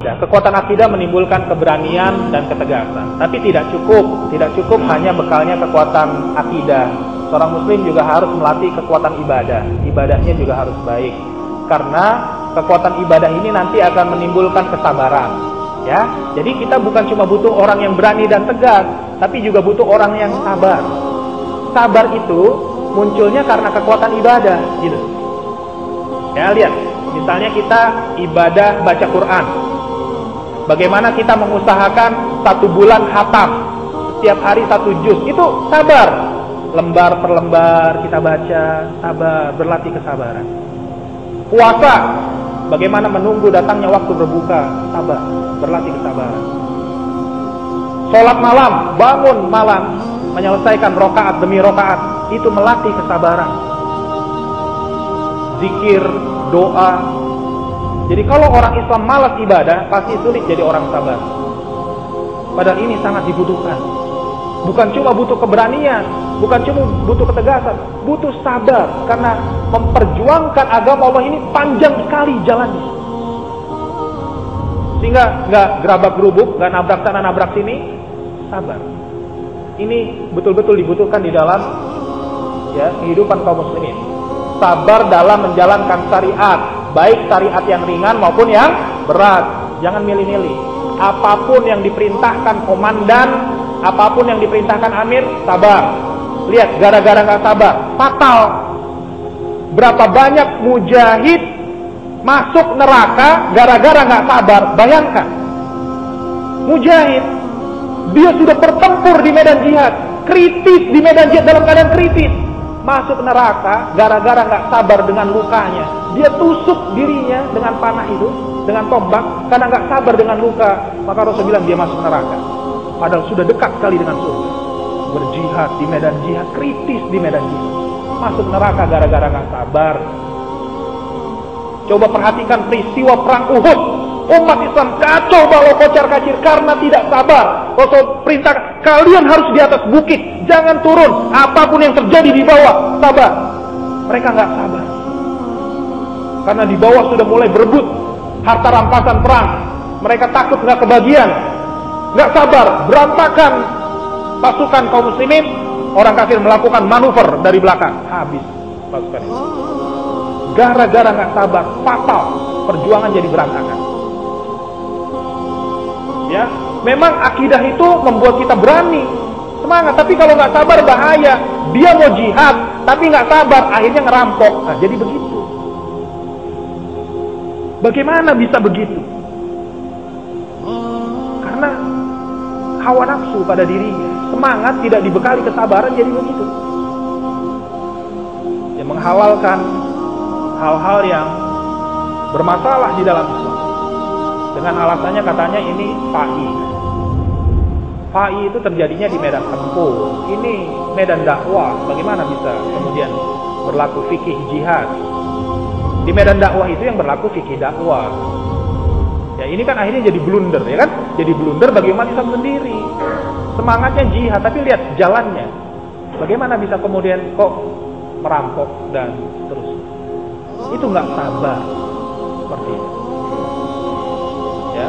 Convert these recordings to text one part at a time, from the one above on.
akidah. Kekuatan akidah menimbulkan keberanian dan ketegasan. Tapi tidak cukup hanya bekalnya kekuatan akidah. Seorang muslim juga harus melatih kekuatan ibadah. Ibadahnya juga harus baik. Karena kekuatan ibadah ini nanti akan menimbulkan kesabaran. Ya, jadi kita bukan cuma butuh orang yang berani dan tegas, tapi juga butuh orang yang sabar. Sabar itu munculnya karena kekuatan ibadah, gitu. Ya, lihat, misalnya kita ibadah baca Quran. Bagaimana kita mengusahakan 1 bulan khatam, setiap hari 1 juz, itu sabar. Lembar per lembar kita baca, sabar, berlatih kesabaran. Puasa, bagaimana menunggu datangnya waktu berbuka, sabar, berlatih kesabaran. Sholat malam, bangun malam, menyelesaikan rokaat demi rokaat, itu melatih kesabaran. Zikir, doa. Jadi kalau orang Islam malas ibadah, pasti sulit jadi orang sabar. Padahal ini sangat dibutuhkan. Bukan cuma butuh keberanian, bukan cuma butuh ketegasan, butuh sabar. Karena memperjuangkan agama Allah ini panjang sekali jalannya. Sehingga nggak gerabak-gerubuk, nggak nabrak sana nabrak sini, sabar. Ini betul-betul dibutuhkan di dalam kehidupan kaum muslimin. Sabar dalam menjalankan syariat, baik syariat yang ringan maupun yang berat. Jangan milih-milih. Apapun yang diperintahkan komandan, apapun yang diperintahkan amir, sabar. Lihat, gara-gara nggak sabar, fatal. Berapa banyak mujahid masuk neraka gara-gara nggak sabar? Bayangkan, mujahid, dia sudah bertempur di medan jihad, kritis di medan jihad, dalam keadaan kritis, masuk neraka gara-gara nggak sabar dengan lukanya. Dia tusuk dirinya dengan panah itu, dengan tombak, karena nggak sabar dengan luka. Maka Rasul bilang dia masuk neraka. Padahal sudah dekat sekali dengan surga. Berjihad di medan jihad, kritis di medan jihad, masuk neraka gara-gara nggak sabar. Coba perhatikan peristiwa perang Uhud. Umat Islam kacau balau kocar kacir karena tidak sabar. Rasul perintah, kalian harus di atas bukit, jangan turun. Apapun yang terjadi di bawah, sabar. Mereka nggak sabar. Karena di bawah sudah mulai berebut harta rampasan perang. Mereka takut nggak kebagian, nggak sabar, berantakan pasukan kaum muslimin. Orang kafir melakukan manuver dari belakang, habis pasukan itu. Gara-gara nggak sabar, fatal, perjuangan jadi berantakan. Ya, memang akidah itu membuat kita berani, semangat. Tapi kalau nggak sabar bahaya. Dia mau jihad, tapi nggak sabar, akhirnya ngerampok. Nah, jadi begitu. Bagaimana bisa begitu? Karena hawa nafsu pada dirinya, semangat tidak dibekali kesabaran, jadi begitu. Yang menghalalkan hal-hal yang bermasalah di dalam Islam dengan alasannya katanya ini fa'i. Fa'i itu terjadinya di medan tempur, ini medan dakwah. Bagaimana bisa kemudian berlaku fikih jihad? Di medan dakwah itu yang berlaku fikih dakwah. Ya, ini kan akhirnya jadi blunder, ya kan? Jadi blunder bagi umat Islam sendiri. Semangatnya jihad, tapi lihat jalannya. Bagaimana bisa kemudian kok merampok dan seterusnya? Itu nggak sabar seperti itu. Ya.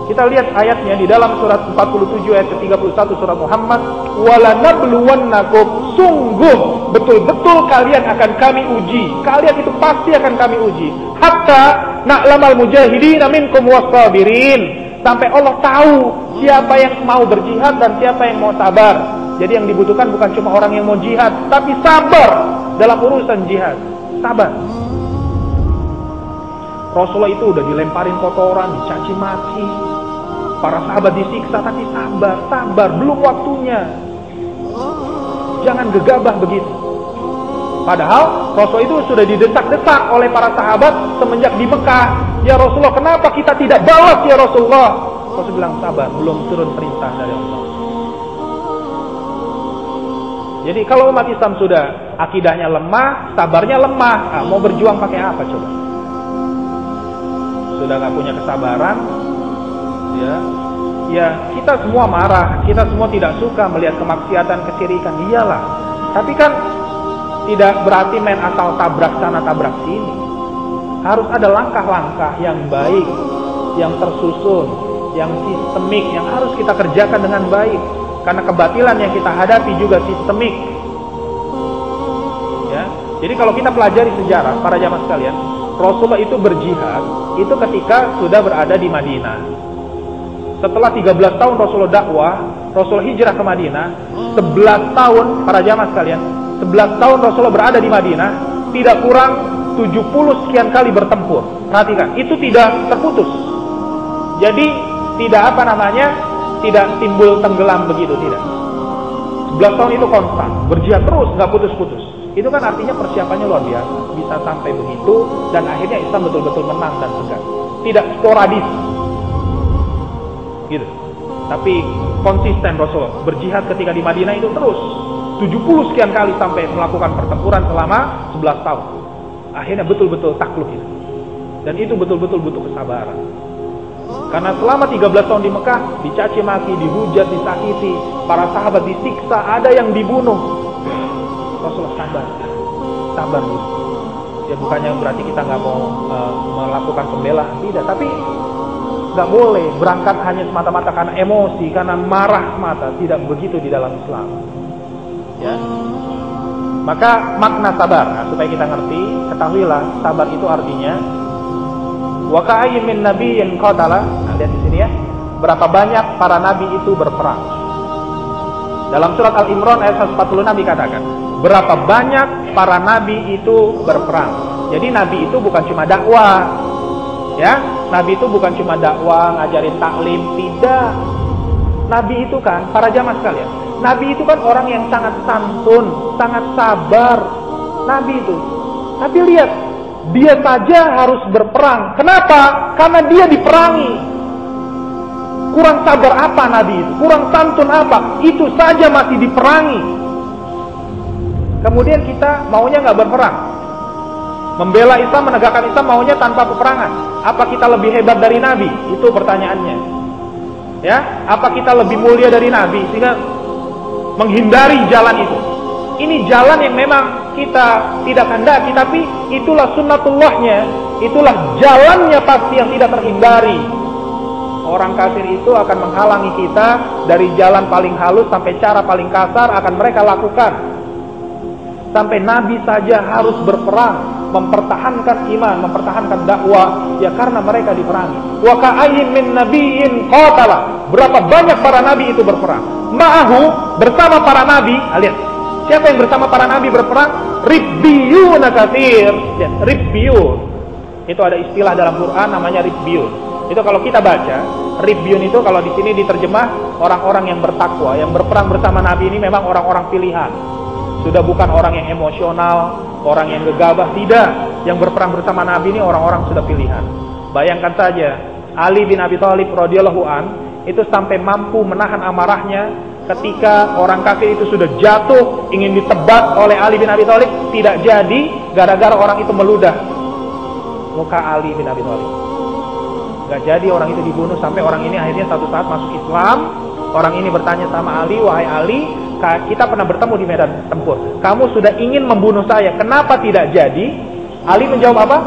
Kita lihat ayatnya di dalam surat 47 ayat ke-31 surat Muhammad, "Walanabluwannakum", sungguh betul-betul kalian akan kami uji. Kalian itu pasti akan kami uji. Hatta na'lamal mujahidin minkum wassabirin. Sampai Allah tahu siapa yang mau berjihad dan siapa yang mau sabar. Jadi yang dibutuhkan bukan cuma orang yang mau jihad, tapi sabar dalam urusan jihad. Sabar. Rasulullah itu udah dilemparin kotoran, dicaci maki, para sahabat disiksa, tapi sabar, belum waktunya. Jangan gegabah begitu. Padahal Rasul itu sudah didesak-desak oleh para sahabat semenjak di Mekah. Ya Rasulullah, kenapa kita tidak balas ya Rasulullah? Rasul bilang sabar, belum turun perintah dari Allah. Jadi kalau umat Islam sudah akidahnya lemah, sabarnya lemah, mau berjuang pakai apa coba? Sudah nggak punya kesabaran, ya kita semua marah, kita semua tidak suka melihat kemaksiatan, kesyirikan, iyalah. Tapi kan tidak berarti main asal tabrak sana tabrak sini. Harus ada langkah-langkah yang baik, yang tersusun, yang sistemik, yang harus kita kerjakan dengan baik. Karena kebatilan yang kita hadapi juga sistemik. Ya, jadi kalau kita pelajari sejarah, para jamaah sekalian, Rasulullah itu berjihad itu ketika sudah berada di Madinah. Setelah 13 tahun Rasulullah dakwah, Rasulullah hijrah ke Madinah, 11 tahun para jamaah sekalian, 11 tahun Rasulullah berada di Madinah, tidak kurang 70 sekian kali bertempur. Perhatikan, itu tidak terputus. Jadi tidak tidak timbul tenggelam begitu, tidak. 11 tahun itu konstan, berjihad terus, nggak putus-putus. Itu kan artinya persiapannya luar biasa, bisa sampai begitu, dan akhirnya Islam betul-betul menang dan tegak. Tidak sporadis, gitu. Tapi konsisten Rasulullah berjihad ketika di Madinah itu terus 70 sekian kali sampai melakukan pertempuran selama 11 tahun. Akhirnya betul-betul takluk itu. Dan itu betul-betul butuh kesabaran. Karena selama 13 tahun di Mekah dicaci maki, dihujat, disakiti, para sahabat disiksa, ada yang dibunuh. Rasulullah sabar gitu. Ya bukannya berarti kita nggak mau melakukan pembelaan, tidak. Tapi nggak boleh berangkat hanya semata-mata karena emosi, karena marah semata. Tidak begitu di dalam Islam. Ya. Maka makna sabar, nah, supaya kita ngerti, ketahuilah sabar itu artinya wa ka'ayyin min nabiyyin qatala. Nah, lihat di sini ya. Berapa banyak para nabi itu berperang. Dalam surat Al-Imran ayat 146 dikatakan, berapa banyak para nabi itu berperang. Jadi nabi itu bukan cuma dakwah. Ya, nabi itu bukan cuma dakwah, ngajarin taklim, tidak. Nabi itu kan, para jamaah sekalian, nabi itu kan orang yang sangat santun, sangat sabar. Nabi itu. Tapi lihat, dia saja harus berperang. Kenapa? Karena dia diperangi. Kurang sabar apa nabi itu? Kurang santun apa? Itu saja masih diperangi. Kemudian kita maunya nggak berperang, membela Islam, menegakkan Islam, maunya tanpa peperangan. Apa kita lebih hebat dari Nabi? Itu pertanyaannya. Ya, apa kita lebih mulia dari Nabi sehingga menghindari jalan itu? Ini jalan yang memang kita tidak kehendaki, tapi itulah sunnatullahnya, itulah jalannya pasti yang tidak terhindari. Orang kafir itu akan menghalangi kita dari jalan paling halus sampai cara paling kasar akan mereka lakukan. Sampai Nabi saja harus berperang, mempertahankan iman, mempertahankan dakwah, ya karena mereka diperangi. Wa ka'ayyin min nabiyyin qatala. Berapa banyak para nabi itu berperang. Ma'ahu, bersama para nabi, lihat. Siapa yang bersama para nabi berperang? Ribbiyun katsir. Lihat, ribbiyun. Itu ada istilah dalam Quran namanya ribbiyun. Itu kalau kita baca, ribbiyun itu kalau di sini diterjemah orang-orang yang bertakwa, yang berperang bersama nabi ini memang orang-orang pilihan. Sudah bukan orang yang emosional, orang yang gegabah, tidak. Yang berperang bersama Nabi ini orang-orang sudah pilihan. Bayangkan saja, Ali bin Abi Thalib radhiyallahu an itu sampai mampu menahan amarahnya ketika orang kafir itu sudah jatuh ingin ditebas oleh Ali bin Abi Thalib, tidak jadi gara-gara orang itu meludah muka Ali bin Abi Thalib. Gak jadi orang itu dibunuh, sampai orang ini akhirnya satu saat masuk Islam. Orang ini bertanya sama Ali, wahai Ali, kita pernah bertemu di medan tempur. Kamu sudah ingin membunuh saya, kenapa tidak jadi? Ali menjawab apa?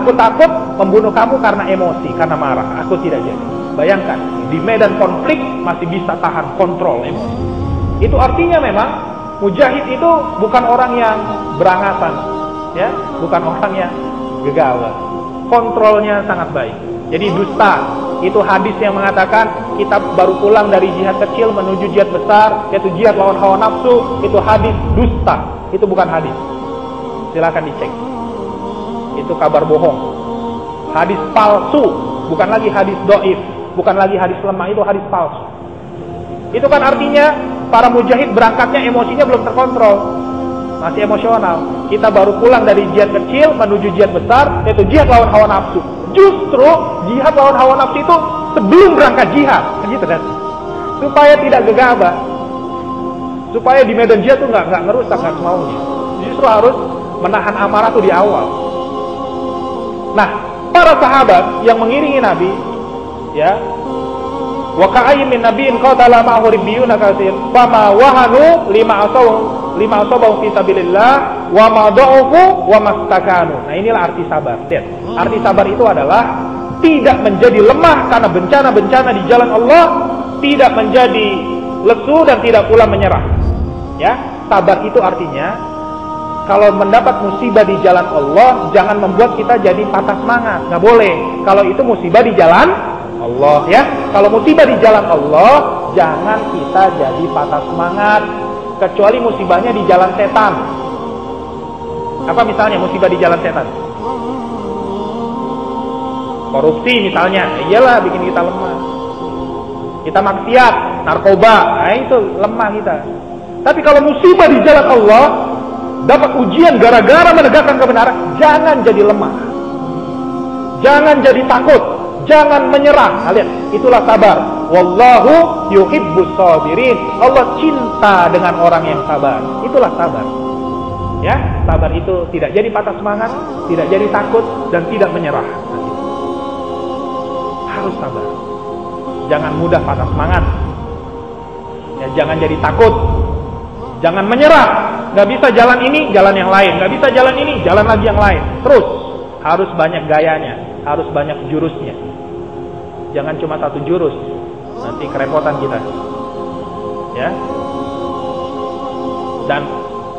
Aku takut membunuh kamu karena emosi, karena marah. Aku tidak jadi. Bayangkan, di medan konflik masih bisa tahan kontrol emosi. Itu artinya memang mujahid itu bukan orang yang berangatan, ya, bukan orang yang gegabah. Kontrolnya sangat baik. Jadi dusta, itu hadis yang mengatakan kita baru pulang dari jihad kecil menuju jihad besar, yaitu jihad lawan hawa nafsu, itu hadis dusta, itu bukan hadis. Silakan dicek. Itu kabar bohong. Hadis palsu, bukan lagi hadis dhaif, bukan lagi hadis lemah, itu hadis palsu. Itu kan artinya para mujahid berangkatnya emosinya belum terkontrol, masih emosional. Kita baru pulang dari jihad kecil menuju jihad besar, yaitu jihad lawan hawa nafsu. Justru jihad lawan hawa nafsu itu sebelum berangkat jihad, begitu kan? Supaya tidak gegabah, supaya di medan jihad tuh nggak ngerusak, nggak semaunya. Justru harus menahan amarah tuh di awal. Nah, para sahabat yang mengiringi Nabi, ya, wa ka'ayyin min nabiyyin qatala ma'ahu ribbiyun katsir, fama wahanu lima asabahu fi sabilillah wa ma da'ufu wa mastakanu. Nah, inilah arti sabar. Lihat, arti sabar itu adalah tidak menjadi lemah karena bencana-bencana di jalan Allah, tidak menjadi lesu dan tidak pula menyerah. Ya, sabar itu artinya kalau mendapat musibah di jalan Allah, jangan membuat kita jadi patah semangat. Nggak boleh. Kalau itu musibah di jalan Allah, ya. Kalau musibah di jalan Allah, jangan kita jadi patah semangat. Kecuali musibahnya di jalan setan. Apa misalnya musibah di jalan setan? Korupsi misalnya, iyalah bikin kita lemah. Kita maksiat, narkoba, nah itu lemah kita. Tapi kalau musibah di jalan Allah, dapat ujian gara-gara menegakkan kebenaran, jangan jadi lemah. Jangan jadi takut, jangan menyerah. Lihat, itulah sabar. Wallahu yuhibbus sabirin. Allah cinta dengan orang yang sabar. Itulah sabar. Ya, sabar itu tidak jadi patah semangat, tidak jadi takut dan tidak menyerah. Harus sabar. Jangan mudah patah semangat. Ya, jangan jadi takut. Jangan menyerah. Gak bisa jalan ini, jalan yang lain. Gak bisa jalan ini, jalan lagi yang lain. Terus harus banyak gayanya, harus banyak jurusnya. Jangan cuma satu jurus, nanti kerepotan kita. Ya. Dan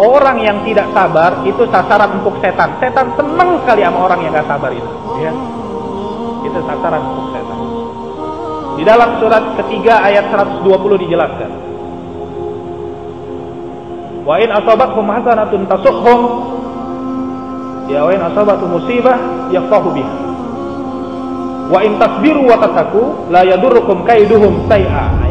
orang yang tidak sabar itu sasaran empuk setan. Setan senang sekali sama orang yang gak sabar itu. Ya. Itu sasaran empuk setan. Di dalam surat ketiga ayat 120 dijelaskan. Wa in asabathum hasanatun tasukhum, ya wa in asabathum musibah yafrahu biha. Wa in tasbiru wa tattaqu la yadurrukum kaiduhum shay'a. Nah,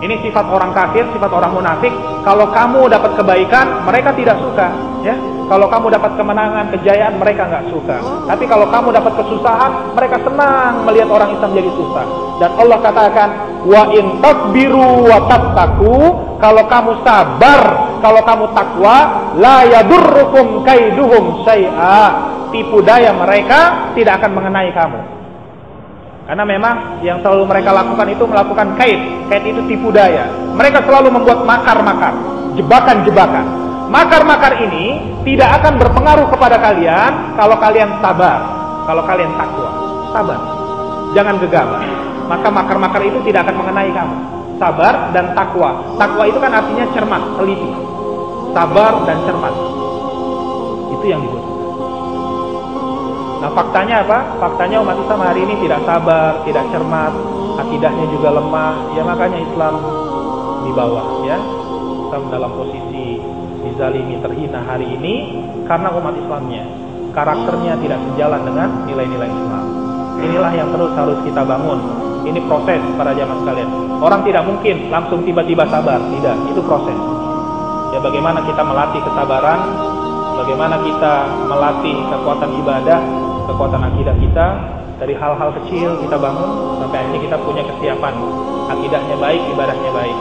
ini sifat orang kafir, sifat orang munafik. Kalau kamu dapat kebaikan, mereka tidak suka, ya. Kalau kamu dapat kemenangan, kejayaan, mereka nggak suka. Tapi kalau kamu dapat kesusahan, mereka senang melihat orang Islam jadi susah. Dan Allah katakan, wa in tasbiru wa tattaqu, kalau kamu sabar, kalau kamu takwa, la yadurrukum kaiduhum syai'a, tipu daya mereka tidak akan mengenai kamu. Karena memang yang selalu mereka lakukan itu melakukan kait. Kait itu tipu daya. Mereka selalu membuat makar-makar, jebakan-jebakan. Makar-makar ini tidak akan berpengaruh kepada kalian kalau kalian sabar, kalau kalian takwa. Sabar, jangan gegabah. Maka makar-makar itu tidak akan mengenai kamu. Sabar dan takwa. Takwa itu kan artinya cermat, teliti. Sabar dan cermat. Itu yang dibutuhkan. Nah, faktanya apa? Faktanya umat Islam hari ini tidak sabar, tidak cermat, akidahnya juga lemah. Ya makanya Islam di bawah, ya. Islam dalam posisi dizalimi, terhina hari ini karena umat Islamnya, karakternya tidak sejalan dengan nilai-nilai Islam. Inilah yang terus harus kita bangun. Ini proses para jamaah sekalian. Orang tidak mungkin langsung tiba-tiba sabar, tidak. Itu proses. Ya, bagaimana kita melatih kesabaran, bagaimana kita melatih kekuatan ibadah, kekuatan akidah kita dari hal-hal kecil kita bangun sampai akhirnya kita punya kesiapan, akidahnya baik, ibadahnya baik.